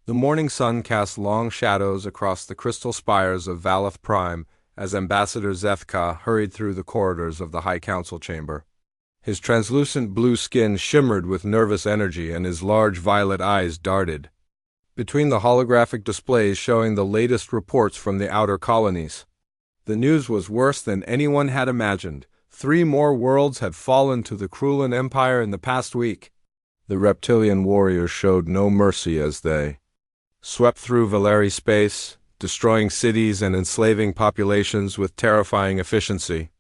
The morning sun cast long shadows across the crystal spires of Valeth Prime as Ambassador Zethka hurried through the corridors of the High Council chamber. His translucent blue skin shimmered with nervous energy and his large violet eyes darted between the holographic displays showing the latest reports from the outer colonies. The news was worse than anyone had imagined. 3 more worlds had fallen to the Krulan Empire in the past week. The reptilian warriors showed no mercy as they swept through Valeri space, destroying cities and enslaving populations with terrifying efficiency.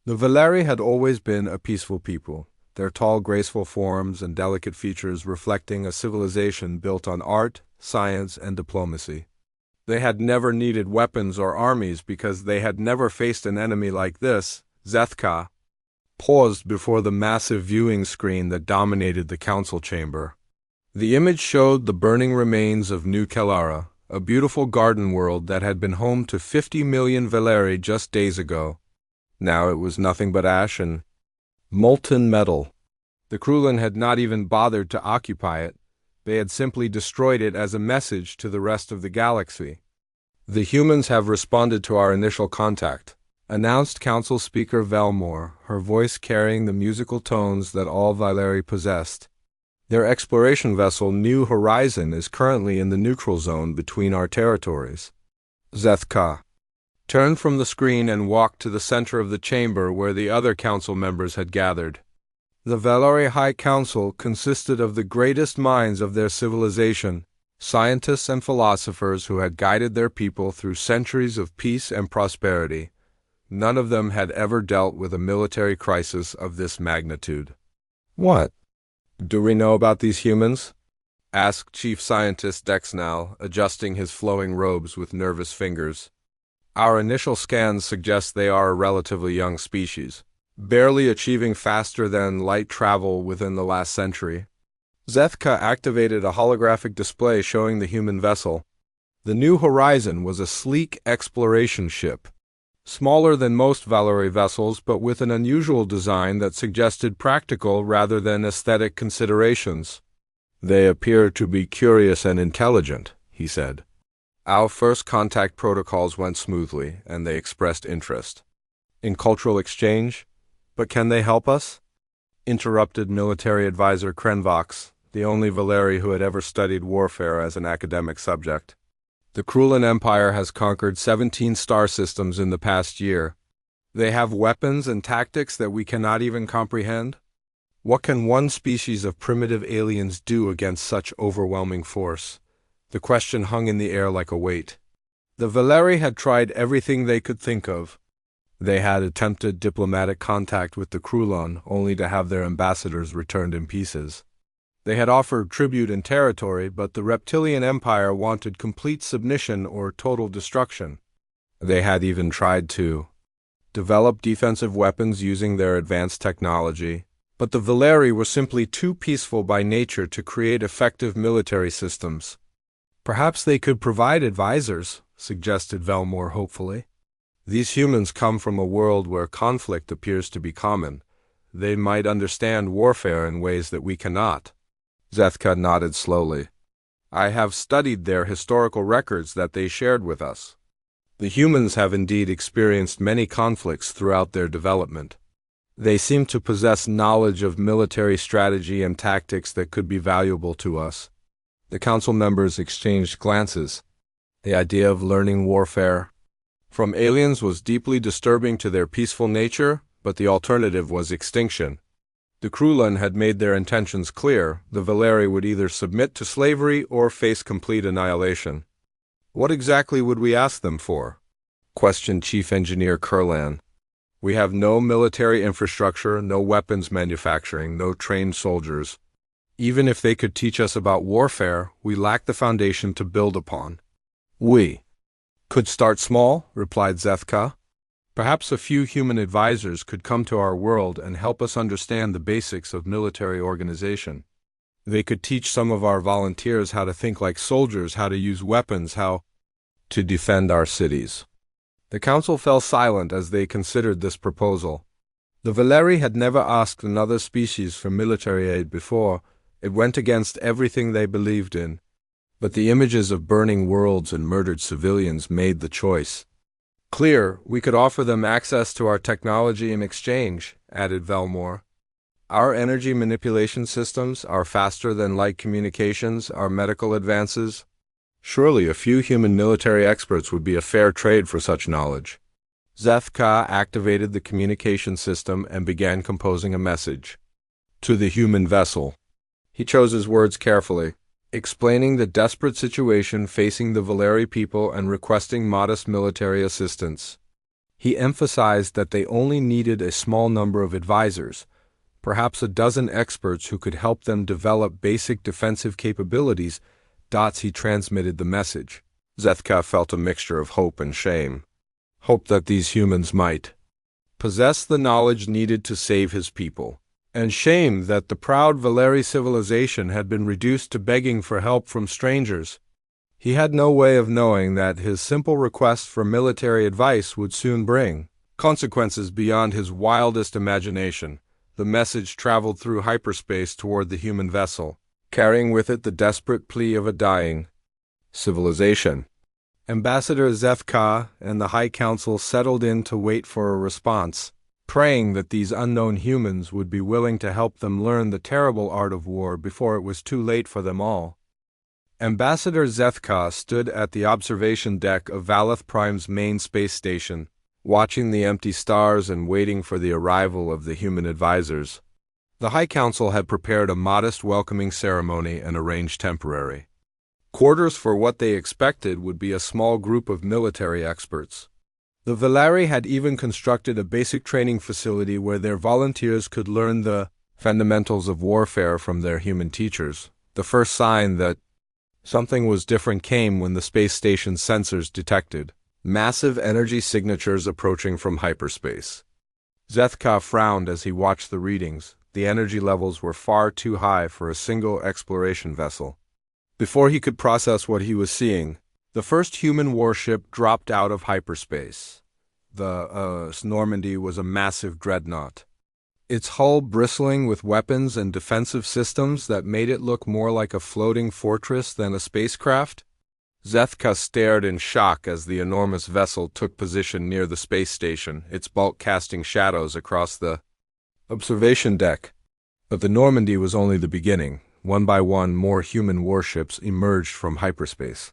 The Valeri had always been a peaceful people, their tall, graceful forms and delicate features reflecting a civilization built on art, science, and diplomacy. They had never needed weapons or armies because they had never faced an enemy like this. Zethka paused before the massive viewing screen that dominated the council chamber. The image showed the burning remains of New Kellara, a beautiful garden world that had been home to 50 million Valeri just days ago. Now it was nothing but ash and molten metal. The Krulan had not even bothered to occupy it. They had simply destroyed it as a message to the rest of the galaxy. "The humans have responded to our initial contact," announced Council Speaker Velmore, her voice carrying the musical tones that all Valeri possessed. "Their exploration vessel New Horizon is currently in the neutral zone between our territories." Zethka turned from the screen and walked to the center of the chamber where the other council members had gathered. The Valeri High Council consisted of the greatest minds of their civilization, scientists and philosophers who had guided their people through centuries of peace and prosperity. None of them had ever dealt with a military crisis of this magnitude. "What do we know about these humans?" asked Chief Scientist Dexnal, adjusting his flowing robes with nervous fingers. "Our initial scans suggest they are a relatively young species, barely achieving faster than light travel within the last century." Zethka activated a holographic display showing the human vessel. The New Horizon was a sleek exploration ship, smaller than most Valeri vessels but with an unusual design that suggested practical rather than aesthetic considerations. "They appear to be curious and intelligent," he said. "Our first contact protocols went smoothly, and they expressed interest in cultural exchange. But can they help us?" interrupted military advisor Krenvox, the only Valeri who had ever studied warfare as an academic subject. "The Krulan Empire has conquered 17 star systems in the past year. They have weapons and tactics that we cannot even comprehend. What can one species of primitive aliens do against such overwhelming force?" The question hung in the air like a weight. The Valeri had tried everything they could think of. They had attempted diplomatic contact with the Krulan, only to have their ambassadors returned in pieces. They had offered tribute and territory, but the Reptilian Empire wanted complete submission or total destruction. They had even tried to develop defensive weapons using their advanced technology, but the Valeri were simply too peaceful by nature to create effective military systems. "Perhaps they could provide advisors," suggested Velmore hopefully. "These humans come from a world where conflict appears to be common. They might understand warfare in ways that we cannot." Zethka nodded slowly. "I have studied their historical records that they shared with us. The humans have indeed experienced many conflicts throughout their development. They seem to possess knowledge of military strategy and tactics that could be valuable to us." The council members exchanged glances. The idea of learning warfare from aliens was deeply disturbing to their peaceful nature, but the alternative was extinction. The Krulan had made their intentions clear. The Valeri would either submit to slavery or face complete annihilation. "What exactly would we ask them for?" questioned Chief Engineer Kurlan. "We have no military infrastructure, no weapons manufacturing, no trained soldiers. Even if they could teach us about warfare, we lack the foundation to build upon." "We could start small," replied Zethka. "Perhaps a few human advisors could come to our world and help us understand the basics of military organization. They could teach some of our volunteers how to think like soldiers, how to use weapons, how to defend our cities." The council fell silent as they considered this proposal. The Valeri had never asked another species for military aid before. It went against everything they believed in. But the images of burning worlds and murdered civilians made the choice. Clear, we could offer them access to our technology in exchange, added Velmore. Our energy manipulation systems are faster than light communications, our medical advances. Surely a few human military experts would be a fair trade for such knowledge. Zethka activated the communication system and began composing a message. To the human vessel. He chose his words carefully, explaining the desperate situation facing the Valeri people and requesting modest military assistance. He emphasized that they only needed a small number of advisors, perhaps a dozen experts who could help them develop basic defensive capabilities. He transmitted the message. Zethka felt a mixture of hope and shame. Hope that these humans might possess the knowledge needed to save his people, and shame that the proud Valeri civilization had been reduced to begging for help from strangers. He had no way of knowing that his simple request for military advice would soon bring consequences beyond his wildest imagination. The message traveled through hyperspace toward the human vessel, carrying with it the desperate plea of a dying civilization. Ambassador Zethka and the High Council settled in to wait for a response, praying that these unknown humans would be willing to help them learn the terrible art of war before it was too late for them all. Ambassador Zethka stood at the observation deck of Valeth Prime's main space station, watching the empty stars and waiting for the arrival of the human advisors. The High Council had prepared a modest welcoming ceremony and arranged temporary quarters for what they expected would be a small group of military experts. The Valeri had even constructed a basic training facility where their volunteers could learn the fundamentals of warfare from their human teachers. The first sign that something was different came when the space station's sensors detected massive energy signatures approaching from hyperspace. Zethka frowned as he watched the readings. The energy levels were far too high for a single exploration vessel. Before he could process what he was seeing, the first human warship dropped out of hyperspace. The Normandy was a massive dreadnought, its hull bristling with weapons and defensive systems that made it look more like a floating fortress than a spacecraft. Zethka stared in shock as the enormous vessel took position near the space station, its bulk casting shadows across the observation deck. But the Normandy was only the beginning. One by one, more human warships emerged from hyperspace.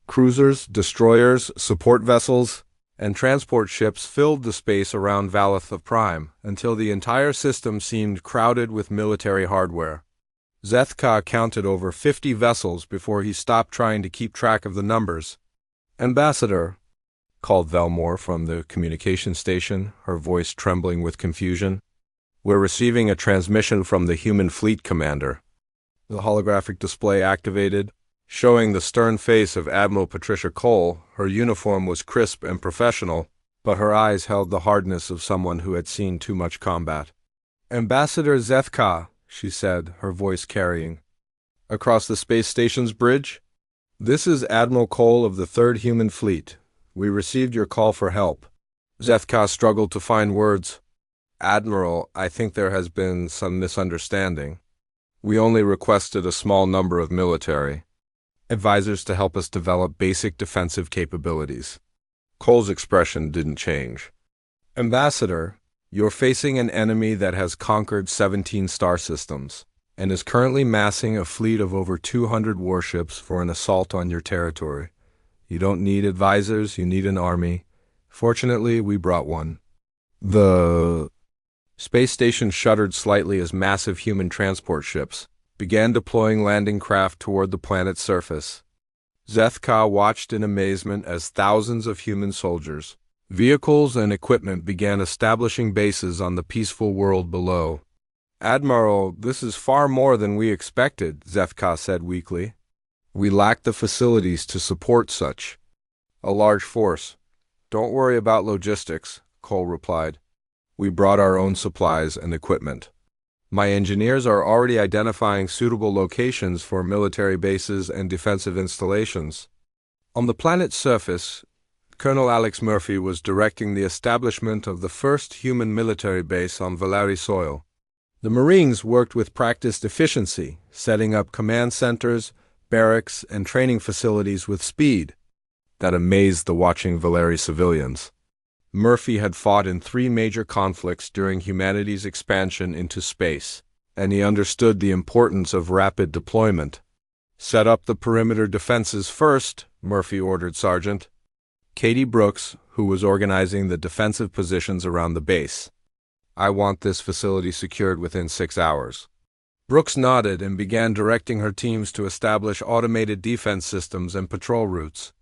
Cruisers, destroyers, support vessels, and transport ships filled the space around Valeth Prime until the entire system seemed crowded with military hardware. Zethka counted over 50 vessels before he stopped trying to keep track of the numbers. "Ambassador," called Velmore from the communication station, her voice trembling with confusion. "We're receiving a transmission from the human fleet commander." The holographic display activated, showing the stern face of Admiral Patricia Cole. Her uniform was crisp and professional, but her eyes held the hardness of someone who had seen too much combat. "Ambassador Zethka," she said, her voice carrying. "Across the space station's bridge? This is Admiral Cole of the 3rd Human Fleet. We received your call for help." Zethka struggled to find words. "Admiral, I think there has been some misunderstanding. We only requested a small number of military advisors to help us develop basic defensive capabilities." Cole's expression didn't change. "Ambassador, you're facing an enemy that has conquered 17 star systems and is currently massing a fleet of over 200 warships for an assault on your territory. You don't need advisors, you need an army. Fortunately, we brought one." The space station shuddered slightly as massive human transport ships began deploying landing craft toward the planet's surface. Zethka watched in amazement as thousands of human soldiers, vehicles, and equipment began establishing bases on the peaceful world below. "Admiral, this is far more than we expected," Zethka said weakly. "We lack the facilities to support such a large force." "Don't worry about logistics," Cole replied. "We brought our own supplies and equipment. My engineers are already identifying suitable locations for military bases and defensive installations." On the planet's surface, Colonel Alex Murphy was directing the establishment of the first human military base on Valeri soil. The Marines worked with practiced efficiency, setting up command centers, barracks, and training facilities with speed that amazed the watching Valeri civilians. Murphy had fought in 3 major conflicts during humanity's expansion into space, and he understood the importance of rapid deployment. "Set up the perimeter defenses first," Murphy ordered Sergeant Katie Brooks, who was organizing the defensive positions around the base. "I want this facility secured within 6 hours." Brooks nodded and began directing her teams to establish automated defense systems and patrol routes.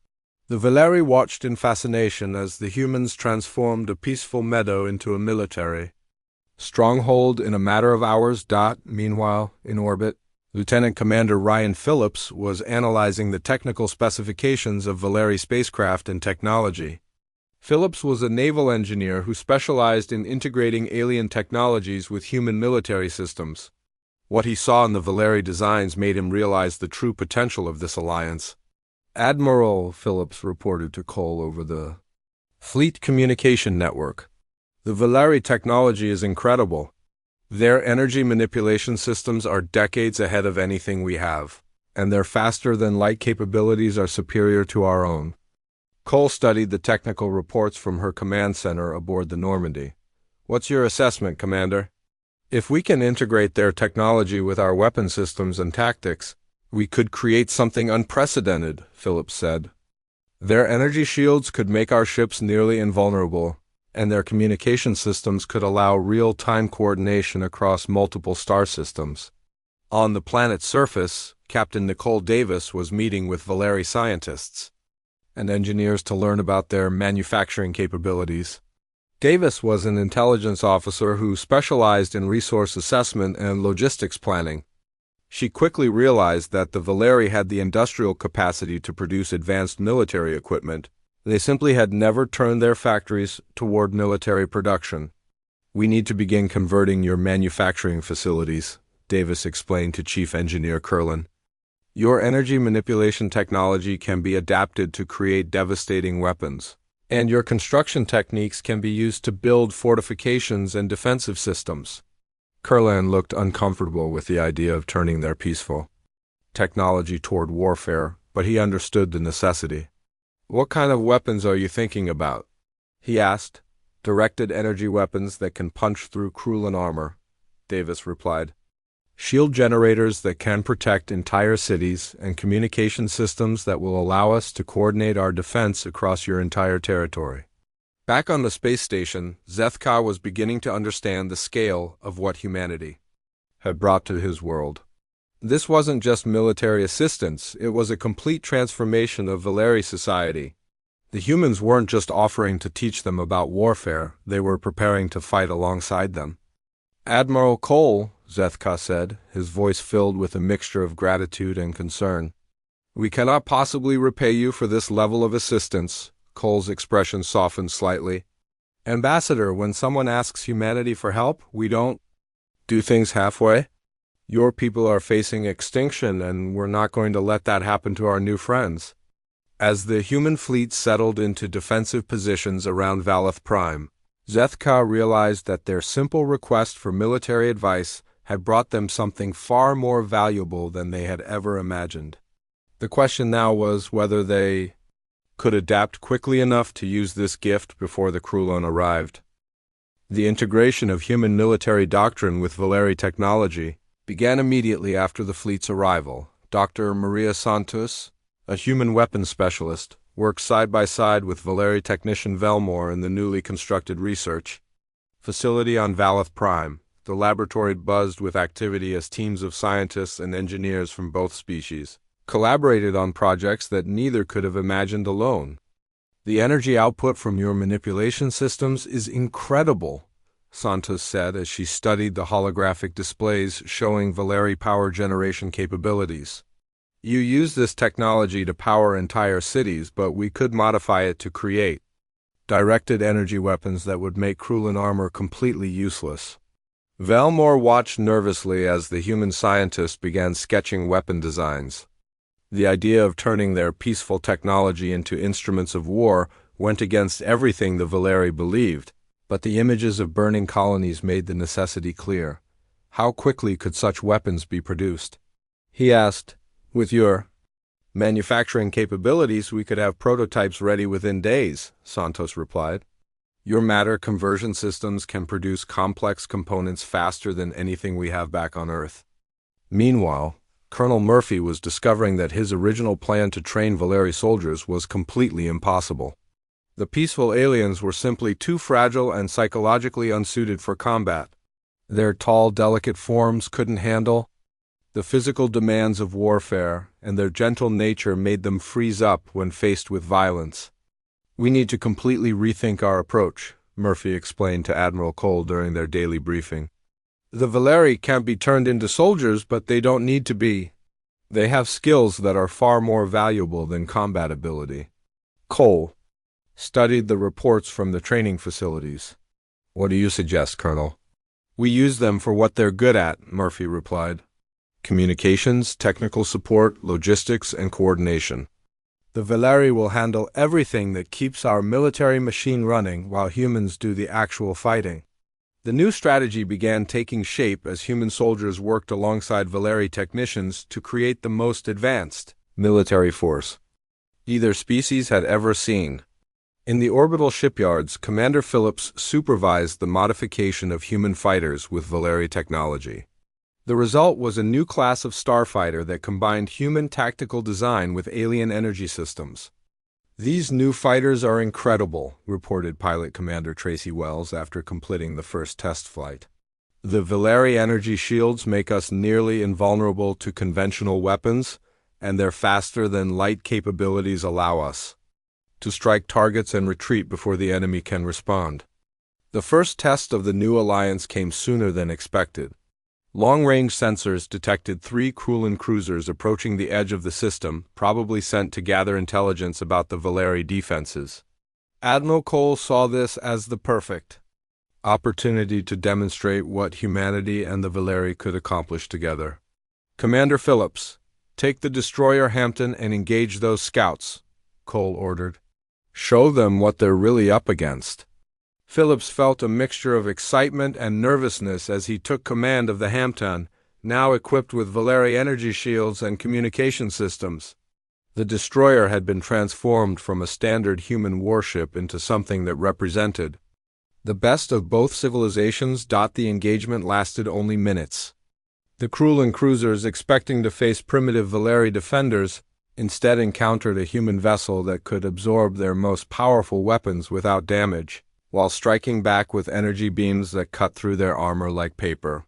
The Valeri watched in fascination as the humans transformed a peaceful meadow into a military stronghold in a matter of hours. Meanwhile, in orbit, Lieutenant Commander Ryan Phillips was analyzing the technical specifications of Valeri spacecraft and technology. Phillips was a naval engineer who specialized in integrating alien technologies with human military systems. What he saw in the Valeri designs made him realize the true potential of this alliance. "Admiral," Phillips reported to Cole over the Fleet Communication Network, "the Valeri technology is incredible. Their energy manipulation systems are decades ahead of anything we have, and their faster-than-light capabilities are superior to our own." Cole studied the technical reports from her command center aboard the Normandy. "What's your assessment, Commander?" "If we can integrate their technology with our weapon systems and tactics, we could create something unprecedented," Phillips said. "Their energy shields could make our ships nearly invulnerable, and their communication systems could allow real-time coordination across multiple star systems." On the planet's surface, Captain Nicole Davis was meeting with Valeri scientists and engineers to learn about their manufacturing capabilities. Davis was an intelligence officer who specialized in resource assessment and logistics planning. She quickly realized that the Valeri had the industrial capacity to produce advanced military equipment. They simply had never turned their factories toward military production. "We need to begin converting your manufacturing facilities," Davis explained to Chief Engineer Curlin. "Your energy manipulation technology can be adapted to create devastating weapons, and your construction techniques can be used to build fortifications and defensive systems." Curlin looked uncomfortable with the idea of turning their peaceful technology toward warfare, but he understood the necessity. "What kind of weapons are you thinking about?" he asked. "Directed energy weapons that can punch through Krullan armor," Davis replied. "Shield generators that can protect entire cities, and communication systems that will allow us to coordinate our defense across your entire territory." Back on the space station, Zethka was beginning to understand the scale of what humanity had brought to his world. This wasn't just military assistance, it was a complete transformation of Valeri society. The humans weren't just offering to teach them about warfare, they were preparing to fight alongside them. "Admiral Cole," Zethka said, his voice filled with a mixture of gratitude and concern, "we cannot possibly repay you for this level of assistance." Cole's expression softened slightly. "Ambassador, when someone asks humanity for help, we don't do things halfway. Your people are facing extinction, and we're not going to let that happen to our new friends." As the human fleet settled into defensive positions around Valeth Prime, Zethka realized that their simple request for military advice had brought them something far more valuable than they had ever imagined. The question now was whether they could adapt quickly enough to use this gift before the Krullan arrived. The integration of human military doctrine with Valeri technology began immediately after the fleet's arrival. Dr. Maria Santos, a human weapons specialist, worked side by side with Valeri technician Velmore in the newly constructed research facility on Valeth Prime. The laboratory buzzed with activity as teams of scientists and engineers from both species collaborated on projects that neither could have imagined alone. "The energy output from your manipulation systems is incredible," Santos said as she studied the holographic displays showing Valeri power generation capabilities. "You use this technology to power entire cities, but we could modify it to create directed energy weapons that would make Krullan armor completely useless." Velmore watched nervously as the human scientist began sketching weapon designs. The idea of turning their peaceful technology into instruments of war went against everything the Valeri believed, but the images of burning colonies made the necessity clear. How quickly could such weapons be produced? He asked, "With your Manufacturing capabilities, we could have prototypes ready within days, Santos replied. Your matter conversion systems can produce complex components faster than anything we have back on Earth. Meanwhile, Colonel Murphy was discovering that his original plan to train Valeri soldiers was completely impossible. The peaceful aliens were simply too fragile and psychologically unsuited for combat. Their tall, delicate forms couldn't handle the physical demands of warfare, and their gentle nature made them freeze up when faced with violence. We need to completely rethink our approach, Murphy explained to Admiral Cole during their daily briefing. The Valeri can't be turned into soldiers, but they don't need to be. They have skills that are far more valuable than combat ability. Cole studied the reports from the training facilities. What do you suggest, Colonel? We use them for what they're good at, Murphy replied. Communications, technical support, logistics, and coordination. The Valeri will handle everything that keeps our military machine running while humans do the actual fighting. The new strategy began taking shape as human soldiers worked alongside Valeri technicians to create the most advanced military force either species had ever seen. In the orbital shipyards, Commander Phillips supervised the modification of human fighters with Valeri technology. The result was a new class of starfighter that combined human tactical design with alien energy systems. These new fighters are incredible, reported Pilot Commander Tracy Wells after completing the first test flight. The Valeri energy shields make us nearly invulnerable to conventional weapons, and their faster-than-light capabilities allow us to strike targets and retreat before the enemy can respond. The first test of the new alliance came sooner than expected. Long-range sensors detected 3 Krulin cruisers approaching the edge of the system, probably sent to gather intelligence about the Valeri defenses. Admiral Cole saw this as the perfect opportunity to demonstrate what humanity and the Valeri could accomplish together. Commander Phillips, take the destroyer Hampton and engage those scouts, Cole ordered. Show them what they're really up against. Phillips felt a mixture of excitement and nervousness as he took command of the Hampton, now equipped with Valeri energy shields and communication systems. The destroyer had been transformed from a standard human warship into something that represented the best of both civilizations. The engagement lasted only minutes. The Krulin cruisers, expecting to face primitive Valeri defenders, instead encountered a human vessel that could absorb their most powerful weapons without damage, while striking back with energy beams that cut through their armor like paper.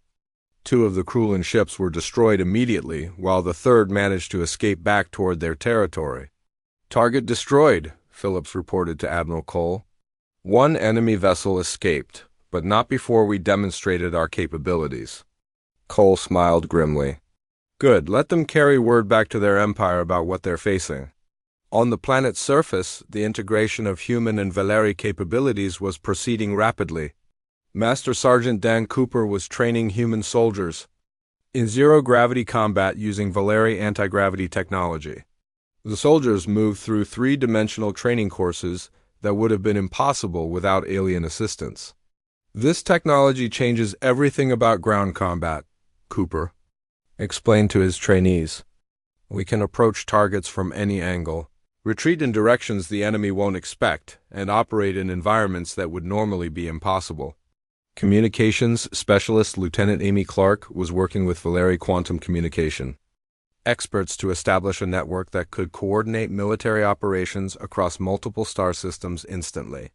2 of the Krulin ships were destroyed immediately, while the third managed to escape back toward their territory. Target destroyed, Phillips reported to Admiral Cole. 1 enemy vessel escaped, but not before we demonstrated our capabilities. Cole smiled grimly. Good, let them carry word back to their empire about what they're facing. On the planet's surface, the integration of human and Valeri capabilities was proceeding rapidly. Master Sergeant Dan Cooper was training human soldiers in zero-gravity combat using Valeri anti-gravity technology. The soldiers moved through 3-dimensional training courses that would have been impossible without alien assistance. This technology changes everything about ground combat, Cooper explained to his trainees. We can approach targets from any angle, retreat in directions the enemy won't expect, and operate in environments that would normally be impossible. Communications Specialist Lieutenant Amy Clark was working with Valeri Quantum Communication experts to establish a network that could coordinate military operations across multiple star systems instantly.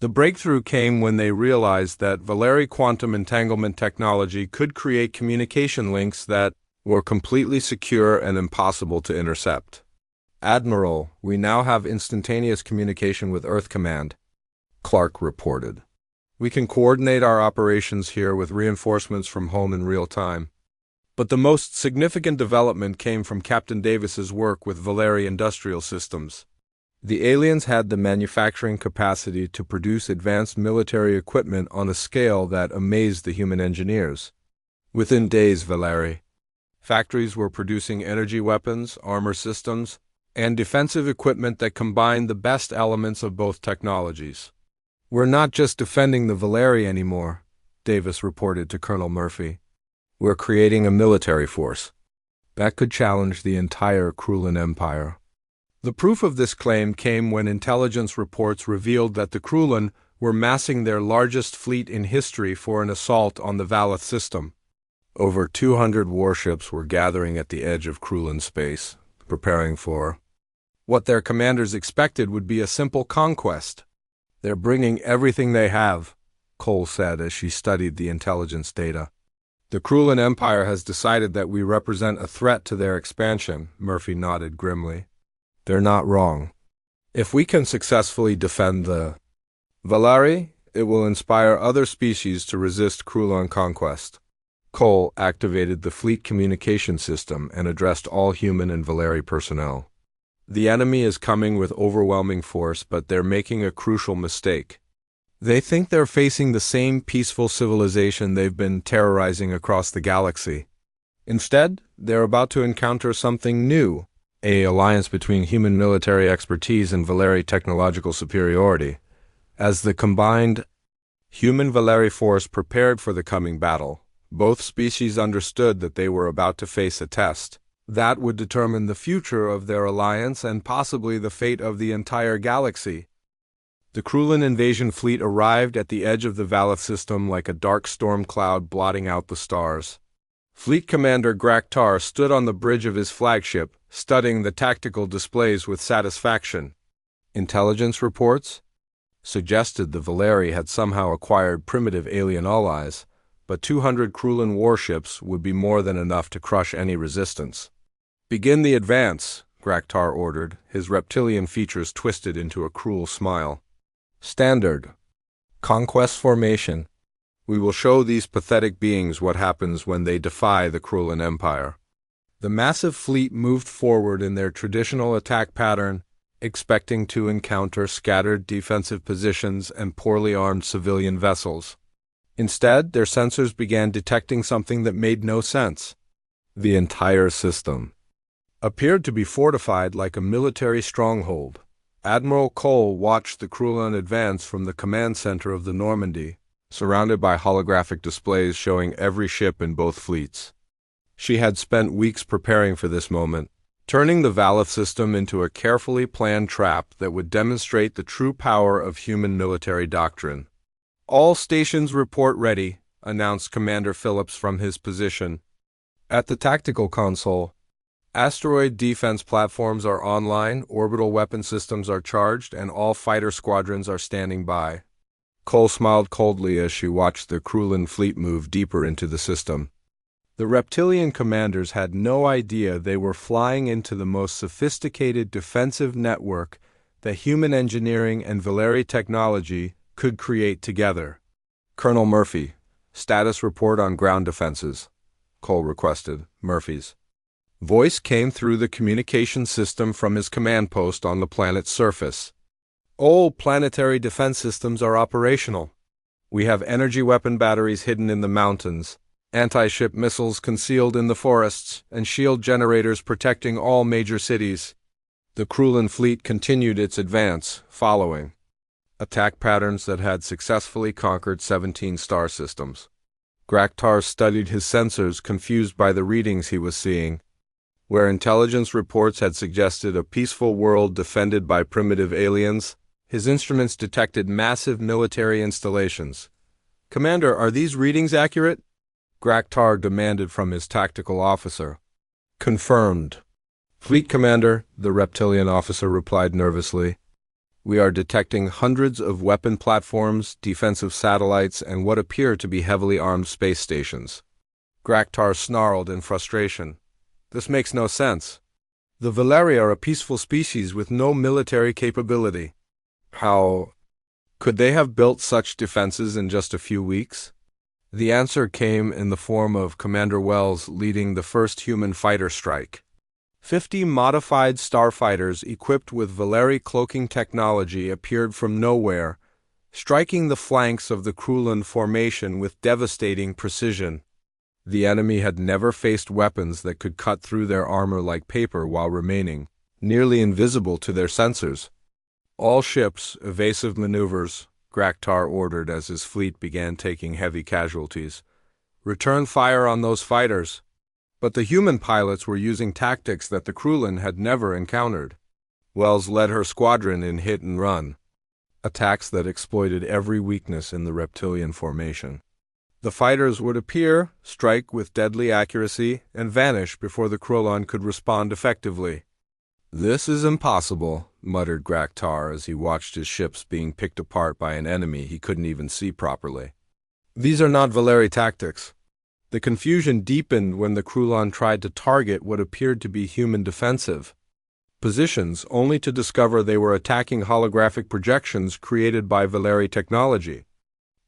The breakthrough came when they realized that Valeri quantum entanglement technology could create communication links that were completely secure and impossible to intercept. Admiral, we now have instantaneous communication with Earth Command, Clark reported. We can coordinate our operations here with reinforcements from home in real time. But the most significant development came from Captain Davis's work with Valeri Industrial Systems. The aliens had the manufacturing capacity to produce advanced military equipment on a scale that amazed the human engineers. Within days, Valeri factories were producing energy weapons, armor systems, and defensive equipment that combined the best elements of both technologies. We're not just defending the Valeri anymore, Davis reported to Colonel Murphy. We're creating a military force. That could challenge the entire Krulin Empire. The proof of this claim came when intelligence reports revealed that the Krulin were massing their largest fleet in history for an assault on the Valeth system. Over 200 warships were gathering at the edge of Krulin space, preparing for what their commanders expected would be a simple conquest. "They're bringing everything they have," Cole said as she studied the intelligence data. "The Krulin Empire has decided that we represent a threat to their expansion," Murphy nodded grimly. "They're not wrong. If we can successfully defend the Valeri, it will inspire other species to resist Krulin conquest." Cole activated the fleet communication system and addressed all human and Valeri personnel. "The enemy is coming with overwhelming force, but they're making a crucial mistake. They think they're facing the same peaceful civilization they've been terrorizing across the galaxy. Instead, they're about to encounter something new, an alliance between human military expertise and Valeri technological superiority. As the combined human-Valeri force prepared for the coming battle, both species understood that they were about to face a test that would determine the future of their alliance and possibly the fate of the entire galaxy. The Krulin invasion fleet arrived at the edge of the Valeth system like a dark storm cloud blotting out the stars. Fleet Commander Graktar stood on the bridge of his flagship, studying the tactical displays with satisfaction. Intelligence reports suggested the Valeri had somehow acquired primitive alien allies, but 200 Krulin warships would be more than enough to crush any resistance. "Begin the advance," Graktar ordered, his reptilian features twisted into a cruel smile. "Standard. Conquest formation. We will show these pathetic beings what happens when they defy the Krulin Empire." The massive fleet moved forward in their traditional attack pattern, expecting to encounter scattered defensive positions and poorly armed civilian vessels. Instead, their sensors began detecting something that made no sense. The entire system appeared to be fortified like a military stronghold. Admiral Cole watched the Krulin advance from the command center of the Normandy, surrounded by holographic displays showing every ship in both fleets. She had spent weeks preparing for this moment, turning the Valeth system into a carefully planned trap that would demonstrate the true power of human military doctrine. "All stations report ready," announced Commander Phillips from his position. At the tactical console, asteroid defense platforms are online, orbital weapon systems are charged, and all fighter squadrons are standing by. Cole smiled coldly as she watched the Krulin fleet move deeper into the system. The reptilian commanders had no idea they were flying into the most sophisticated defensive network that human engineering and Valeri technology could create together. "Colonel Murphy, status report on ground defenses," Cole requested. Murphy's voice came through the communication system from his command post on the planet's surface. "All planetary defense systems are operational. We have energy weapon batteries hidden in the mountains, anti-ship missiles concealed in the forests, and shield generators protecting all major cities." The Krulin fleet continued its advance, following attack patterns that had successfully conquered 17 star systems. Graktar studied his sensors, confused by the readings he was seeing. Where intelligence reports had suggested a peaceful world defended by primitive aliens, his instruments detected massive military installations. "Commander, are these readings accurate?" Graktar demanded from his tactical officer. "Confirmed." "Fleet Commander," the reptilian officer replied nervously. "We are detecting hundreds of weapon platforms, defensive satellites, and what appear to be heavily armed space stations." Graktar snarled in frustration. "This makes no sense. The Valeri are a peaceful species with no military capability. How could they have built such defenses in just a few weeks?" The answer came in the form of Commander Wells leading the first human fighter strike. 50 modified starfighters equipped with Valeri cloaking technology appeared from nowhere, striking the flanks of the Krulin formation with devastating precision. The enemy had never faced weapons that could cut through their armor like paper while remaining nearly invisible to their sensors. "All ships, evasive maneuvers," Graktar ordered as his fleet began taking heavy casualties. "Return fire on those fighters." But the human pilots were using tactics that the Krulin had never encountered. Wells led her squadron in hit and run, attacks that exploited every weakness in the reptilian formation. The fighters would appear, strike with deadly accuracy, and vanish before the Krulon could respond effectively. "This is impossible," muttered Graktar as he watched his ships being picked apart by an enemy he couldn't even see properly. "These are not Valeri tactics." The confusion deepened when the Krulon tried to target what appeared to be human defensive positions, only to discover they were attacking holographic projections created by Valeri technology.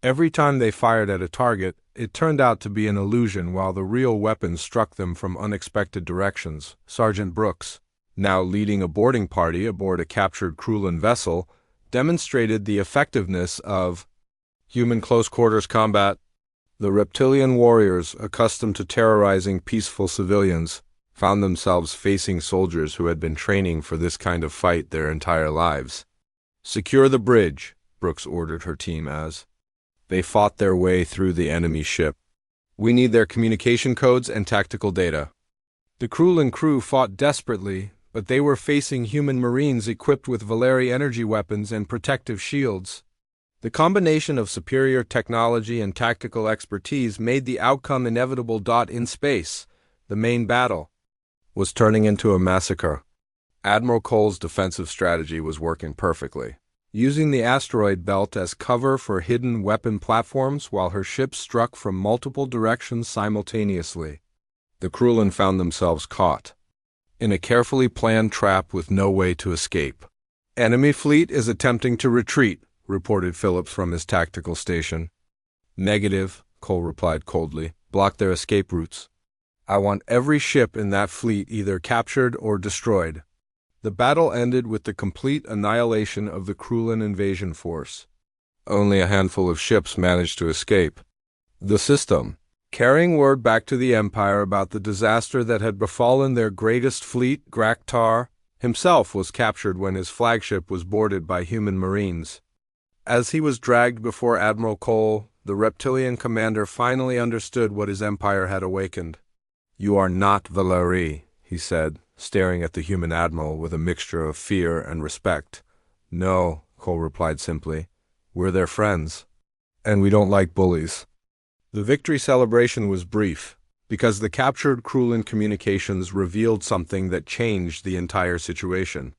Every time they fired at a target, it turned out to be an illusion while the real weapons struck them from unexpected directions. Sergeant Brooks, now leading a boarding party aboard a captured Krulin vessel, demonstrated the effectiveness of human close-quarters combat. The reptilian warriors, accustomed to terrorizing peaceful civilians, found themselves facing soldiers who had been training for this kind of fight their entire lives. "Secure the bridge," Brooks ordered her team as they fought their way through the enemy ship. "We need their communication codes and tactical data." The Krulin crew fought desperately, but they were facing human marines equipped with Valeri energy weapons and protective shields. The combination of superior technology and tactical expertise made the outcome inevitable. In space, the main battle was turning into a massacre. Admiral Cole's defensive strategy was working perfectly, using the asteroid belt as cover for hidden weapon platforms while her ships struck from multiple directions simultaneously. The Krulin found themselves caught in a carefully planned trap with no way to escape. "Enemy fleet is attempting to retreat," reported Phillips from his tactical station. "Negative," Cole replied coldly. "Block their escape routes. I want every ship in that fleet either captured or destroyed." The battle ended with the complete annihilation of the Krulin invasion force. Only a handful of ships managed to escape. The system, carrying word back to the Empire about the disaster that had befallen their greatest fleet, Graktar himself was captured when his flagship was boarded by human marines. As he was dragged before Admiral Cole, the reptilian commander finally understood what his empire had awakened. "You are not Valeri," he said, staring at the human admiral with a mixture of fear and respect. "No," Cole replied simply. "We're their friends, and we don't like bullies." The victory celebration was brief, because the captured Krulin communications revealed something that changed the entire situation.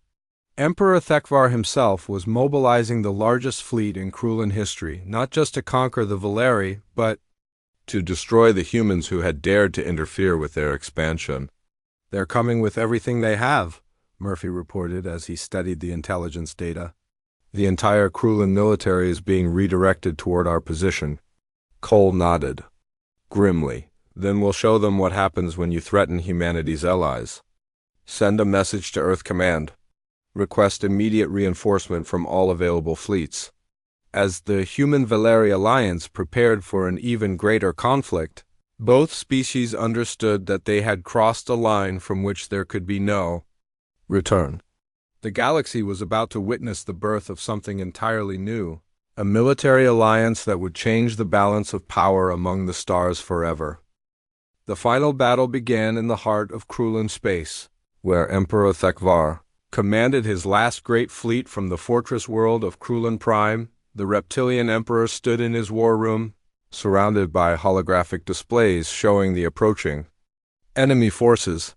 Emperor Thekvar himself was mobilizing the largest fleet in Krulin history, not just to conquer the Valeri, but to destroy the humans who had dared to interfere with their expansion. "They're coming with everything they have," Murphy reported as he studied the intelligence data. "The entire Krulin military is being redirected toward our position." Cole nodded grimly. "Then we'll show them what happens when you threaten humanity's allies. Send a message to Earth Command. Request immediate reinforcement from all available fleets." As the Human-Valeri alliance prepared for an even greater conflict, both species understood that they had crossed a line from which there could be no return. The galaxy was about to witness the birth of something entirely new, a military alliance that would change the balance of power among the stars forever. The final battle began in the heart of Krulin space, where Emperor Thekvar commanded his last great fleet from the fortress world of Krulin Prime. The reptilian emperor stood in his war room, surrounded by holographic displays showing the approaching enemy forces.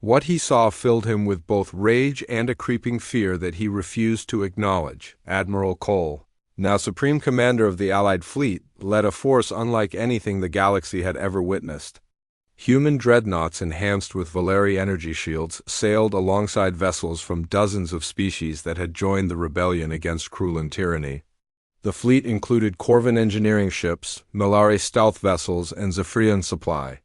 What he saw filled him with both rage and a creeping fear that he refused to acknowledge. Admiral Cole, now supreme commander of the Allied fleet, led a force unlike anything the galaxy had ever witnessed. Human dreadnoughts enhanced with Valeri energy shields sailed alongside vessels from dozens of species that had joined the rebellion against Krulin tyranny. The fleet included Corvin engineering ships, Milari stealth vessels, and Zephyrian supply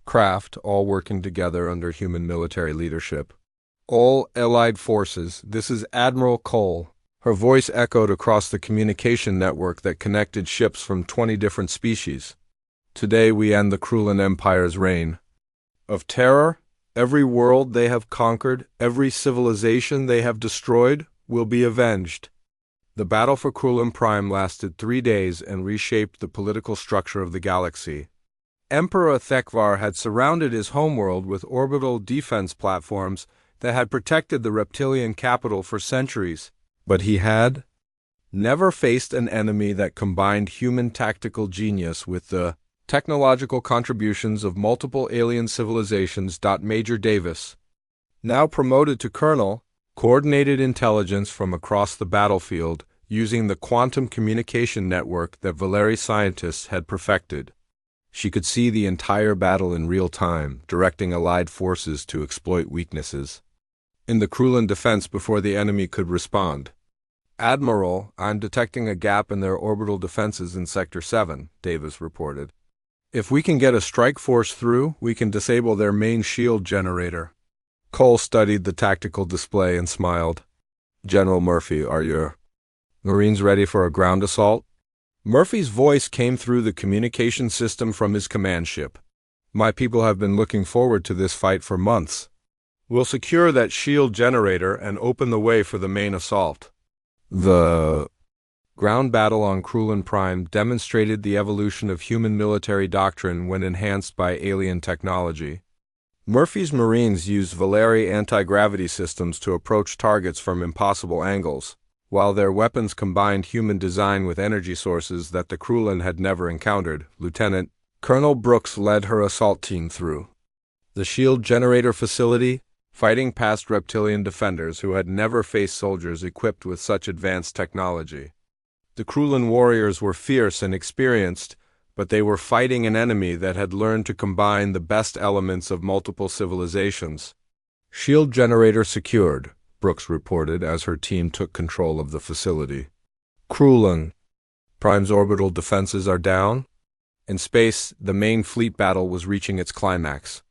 craft, all working together under human military leadership. "All Allied forces, this is Admiral Cole." Her voice echoed across the communication network that connected ships from 20 different species. "Today we end the Krulin Empire's reign of terror. Every world they have conquered, every civilization they have destroyed, will be avenged." The battle for Krulin Prime lasted 3 days and reshaped the political structure of the galaxy. Emperor Thekvar had surrounded his homeworld with orbital defense platforms that had protected the reptilian capital for centuries, but he had never faced an enemy that combined human tactical genius with the technological contributions of multiple alien civilizations. Major Davis, now promoted to colonel, coordinated intelligence from across the battlefield using the quantum communication network that Valeri scientists had perfected. She could see the entire battle in real time, directing Allied forces to exploit weaknesses in the Krulin defense before the enemy could respond. Admiral, I'm detecting a gap in their orbital defenses in Sector 7, Davis reported. If we can get a strike force through, we can disable their main shield generator. Cole studied the tactical display and smiled. General Murphy, are your Marines ready for a ground assault? Murphy's voice came through the communication system from his command ship. My people have been looking forward to this fight for months. We'll secure that shield generator and open the way for the main assault. The ground battle on Krulin Prime demonstrated the evolution of human military doctrine when enhanced by alien technology. Murphy's Marines used Valeri anti-gravity systems to approach targets from impossible angles, while their weapons combined human design with energy sources that the Krulin had never encountered. Lieutenant Colonel Brooks led her assault team through the shield generator facility, fighting past reptilian defenders who had never faced soldiers equipped with such advanced technology. The Krulin warriors were fierce and experienced, but they were fighting an enemy that had learned to combine the best elements of multiple civilizations. Shield generator secured, Brooks reported as her team took control of the facility. Krulin Prime's orbital defenses are down. In space, the main fleet battle was reaching its climax.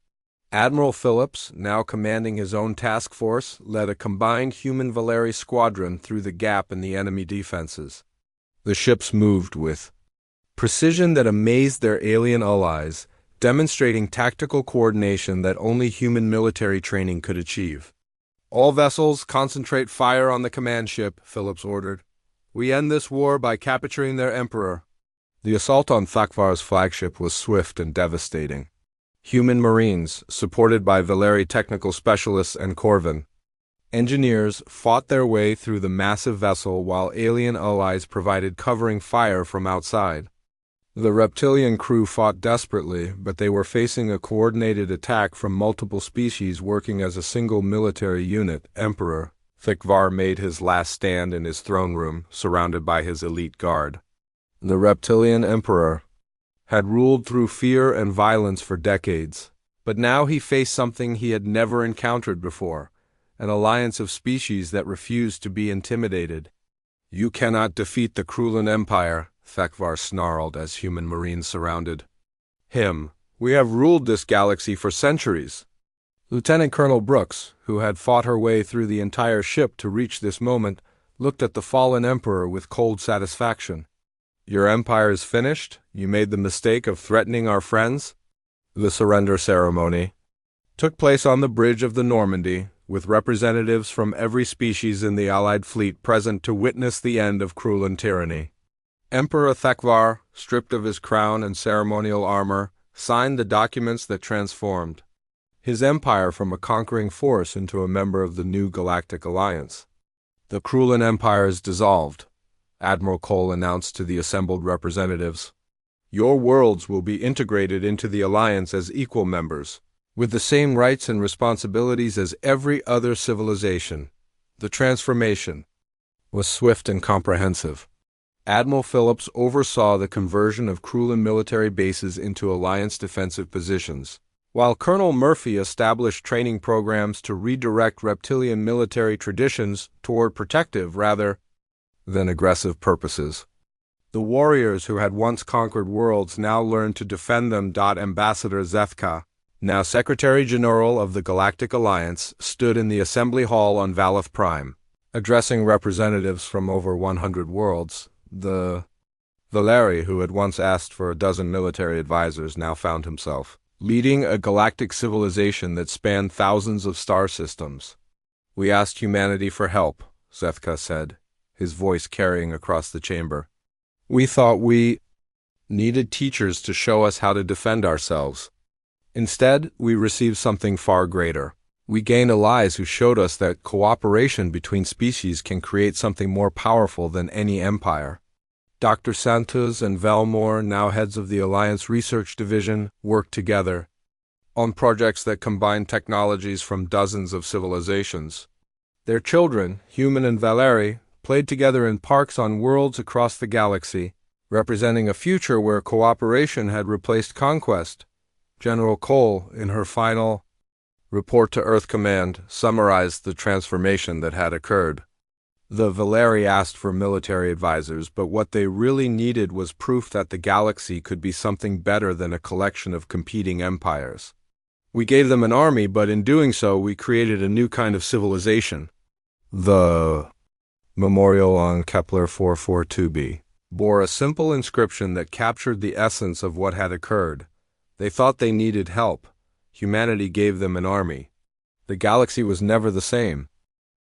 Admiral Phillips, now commanding his own task force, led a combined human Valeri squadron through the gap in the enemy defenses. The ships moved with precision that amazed their alien allies, demonstrating tactical coordination that only human military training could achieve. All vessels concentrate fire on the command ship, Phillips ordered. We end this war by capturing their emperor. The assault on Thakvar's flagship was swift and devastating. Human Marines, supported by Valeri technical specialists and Corvin engineers, fought their way through the massive vessel while alien allies provided covering fire from outside. The reptilian crew fought desperately, but they were facing a coordinated attack from multiple species working as a single military unit. Emperor Thakvar made his last stand in his throne room, surrounded by his elite guard. The reptilian emperor had ruled through fear and violence for decades, but now he faced something he had never encountered before, an alliance of species that refused to be intimidated. You cannot defeat the Krulin Empire, Thakvar snarled as human Marines surrounded him. We have ruled this galaxy for centuries. Lieutenant Colonel Brooks, who had fought her way through the entire ship to reach this moment, looked at the fallen emperor with cold satisfaction. Your empire is finished? You made the mistake of threatening our friends? The surrender ceremony took place on the bridge of the Normandy, with representatives from every species in the Allied fleet present to witness the end of Krulin tyranny. Emperor Thakvar, stripped of his crown and ceremonial armor, signed the documents that transformed his empire from a conquering force into a member of the new Galactic Alliance. The Krulin Empire is dissolved, Admiral Cole announced to the assembled representatives. Your worlds will be integrated into the Alliance as equal members, with the same rights and responsibilities as every other civilization. The transformation was swift and comprehensive. Admiral Phillips oversaw the conversion of Krulin military bases into Alliance defensive positions, while Colonel Murphy established training programs to redirect reptilian military traditions toward protective rather than aggressive purposes. The warriors who had once conquered worlds now learned to defend them. Ambassador Zethka, now Secretary General of the Galactic Alliance, stood in the Assembly Hall on Valeth Prime, addressing representatives from over 100 worlds. The Valeri, who had once asked for a dozen military advisors, now found himself leading a galactic civilization that spanned thousands of star systems. We asked humanity for help, Zethka said, his voice carrying across the chamber. We thought we needed teachers to show us how to defend ourselves. Instead, we received something far greater. We gained allies who showed us that cooperation between species can create something more powerful than any empire. Dr. Santos and Valmore, now heads of the Alliance Research Division, worked together on projects that combined technologies from dozens of civilizations. Their children, Human and Valeri, played together in parks on worlds across the galaxy, representing a future where cooperation had replaced conquest. General Cole, in her final report to Earth Command, summarized the transformation that had occurred. The Valeri asked for military advisors, but what they really needed was proof that the galaxy could be something better than a collection of competing empires. We gave them an army, but in doing so, we created a new kind of civilization. The memorial on Kepler 442b bore a simple inscription that captured the essence of what had occurred. They thought they needed help. Humanity gave them an army. The galaxy was never the same.